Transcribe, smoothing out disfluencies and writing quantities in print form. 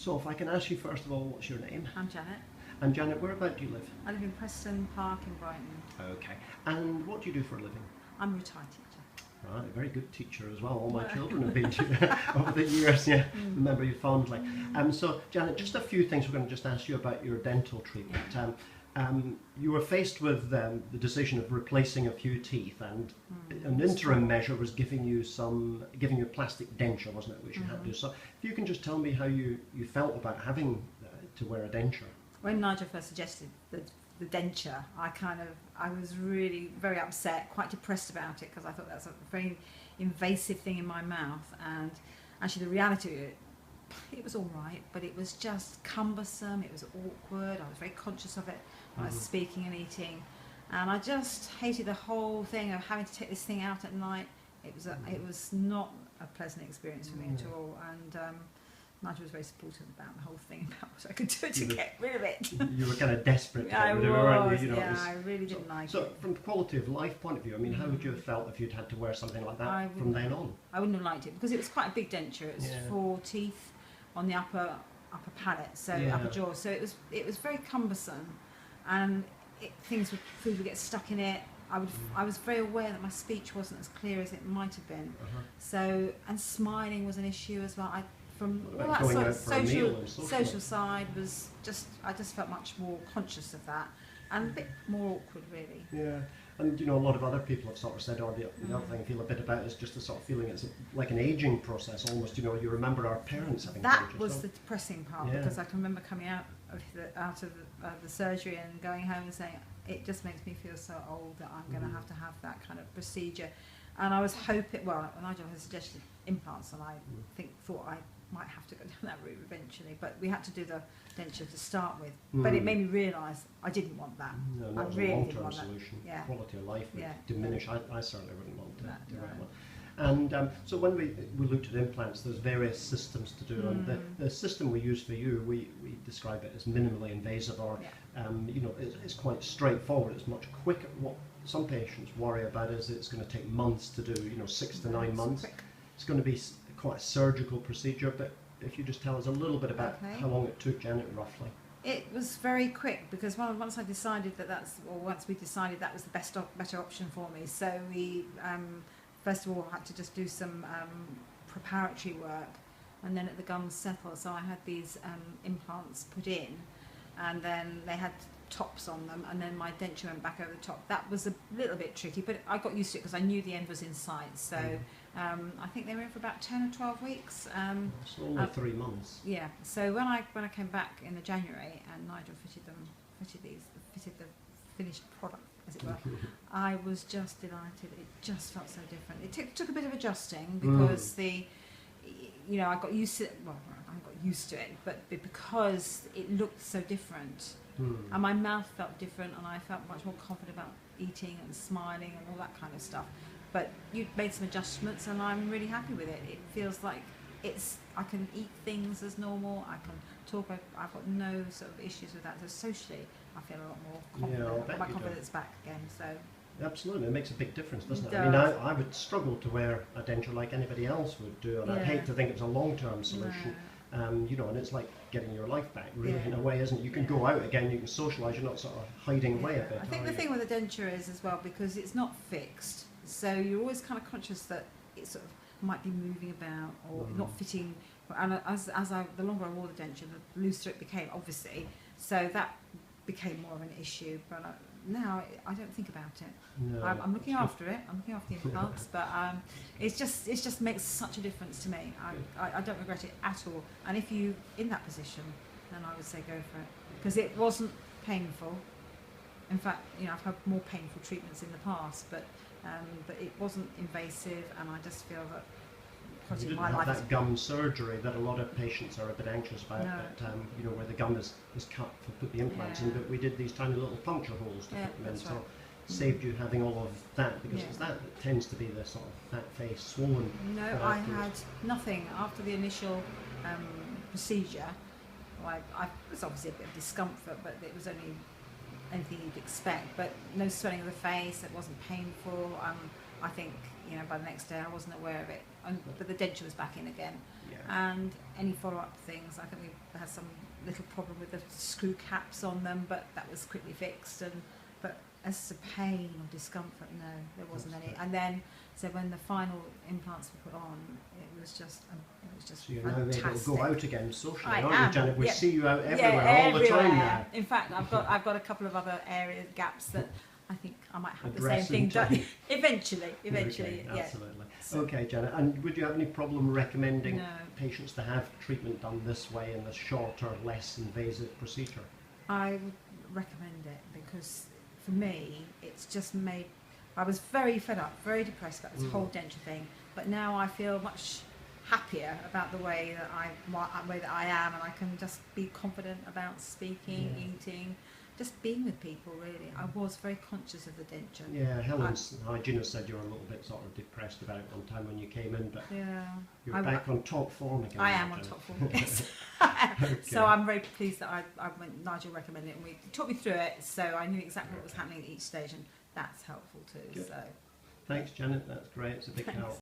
So if I can ask you first of all, what's your name? I'm Janet. And Janet, whereabout do you live? I live in Preston Park in Brighton. Okay. And what do you do for a living? I'm a retired teacher. Right, a very good teacher as well. All my children have been to over the years. Yeah, remember you fondly. So Janet, just a few things we're going to just ask you about your dental treatment. You were faced with the decision of replacing a few teeth, and an interim measure was giving you plastic denture, wasn't it, which you had to do. So if you can just tell me how you felt about having to wear a denture. When Nigel first suggested the denture, I was really very upset, quite depressed about it, because I thought that's a very invasive thing in my mouth. And actually the reality of it was all right, but it was just cumbersome, it was awkward, I was very conscious of it when I was speaking and eating, and I just hated the whole thing of having to take this thing out at night. It was not a pleasant experience for me at all, and Nigel was very supportive about the whole thing, about what I could do to get rid of it. You were kind of desperate to get rid of it, weren't you? I really didn't like it. So from the quality of life point of view, I mean, how would you have felt if you'd had to wear something like that from then on? I wouldn't have liked it, because it was quite a big denture. It was 4 teeth on the upper palate, so upper jaw. So it was very cumbersome, and food would get stuck in it. I was very aware that my speech wasn't as clear as it might have been. So, and smiling was an issue as well. From all that sort of social side was I just felt much more conscious of that, and a bit more awkward, really. Yeah. And you know, a lot of other people have sort of said, the other thing I feel a bit about is just the sort of feeling it's like an aging process almost. You know, you remember our parents having that was the depressing part, because I can remember coming out of the surgery and going home and saying, it just makes me feel so old that I'm going to have that kind of procedure. And I was hoping, well, Nigel has suggested implants, and I thought I might have to go down that route eventually, but we had to do the denture to start with. But it made me realise I didn't want that. No, not as a long-term solution. Quality of life would diminish. I certainly wouldn't want to do that one. And so when we looked at implants, there's various systems to do, and the system we use for you, we describe it as minimally invasive, or you know, it's quite straightforward. It's much quicker. What some patients worry about is it's going to take months to do. You know, 6 to 9 months. It's going to be quite a surgical procedure. But if you just tell us a little bit about how long it took, Janet, roughly. It was very quick, because once we decided that was the better option for me. So we first of all had to just do some preparatory work, and then let the gums settle. So I had these implants put in, and then they had tops on them, and then my denture went back over the top. That was a little bit tricky, but I got used to it because I knew the end was in sight. So I think they were in for about 10 or 12 weeks. It's only 3 months. Yeah. So when I came back in the January and Nigel fitted the finished product, as it were, I was just delighted. It just felt so different. It took a bit of adjusting, because I got used to it. Well, I got used to it, but because it looked so different, and my mouth felt different, and I felt much more confident about eating and smiling and all that kind of stuff. But you made some adjustments, and I'm really happy with it. It feels like I can eat things as normal. I can talk. I've got no sort of issues with that. So socially, I feel a lot more confident. I've got my confidence back again. So absolutely, it makes a big difference, doesn't it? I mean, I would struggle to wear a denture like anybody else would do, and I'd hate to think it was a long-term solution. You know, and it's like getting your life back, really, in a way, isn't it? You can go out again, you can socialise. You're not sort of hiding away a bit. I think the thing with a denture is as well, because it's not fixed, so you're always kind of conscious that it sort of might be moving about or not fitting. And the longer I wore the denture, the looser it became, obviously. So that became more of an issue. But now I don't think about it. No, I'm looking after it. I'm looking after the implants, but it just makes such a difference to me. I don't regret it at all. And if you in that position, then I would say go for it, because it wasn't painful. In fact, you know, I've had more painful treatments in the past, but it wasn't invasive, and I just feel that you didn't have that gum surgery that a lot of patients are a bit anxious about, but you know, where the gum is cut to put the implants in, but we did these tiny little puncture holes to put them in, so saved you having all of that, because it's that tends to be the sort of fat face, swollen. No, I had nothing after the initial procedure. Well, I was obviously a bit of discomfort, but it was only anything you'd expect, but no swelling of the face. It wasn't painful. I think, you know, by the next day I wasn't aware of it, but the denture was back in again, and any follow-up things. I think we had some little problem with the screw caps on them, but that was quickly fixed. But as to pain or discomfort, no, there wasn't any. And then, so when the final implants were put on, it was just so you're fantastic. now able to go out again socially, I aren't am. you, Janet? We Yeah. see you out Yeah, everywhere all the time everywhere. now. In fact, I've got a couple of other gaps that I think I might have Address the same thing in time. done eventually. Okay, Yeah. absolutely. So- Okay, Janet. And would you have any problem recommending No. patients to have treatment done this way in this shorter, less invasive procedure? I would recommend it because for me, it's just made. I was very fed up, very depressed about this whole denture thing, but now I feel much happier about the way that I am, and I can just be confident about speaking, eating, just being with people. Really, I was very conscious of the denture. Yeah, Helen's hygienist said you were a little bit sort of depressed about it one time when you came in, but Yeah, you're back on top form again. I am on Janet. top form. Yes. Okay. So I'm very pleased that Nigel recommended it, and we took me through it, so I knew exactly what was happening at each stage, and that's helpful too. Good. So. Thanks, Janet. That's great. It's a big help.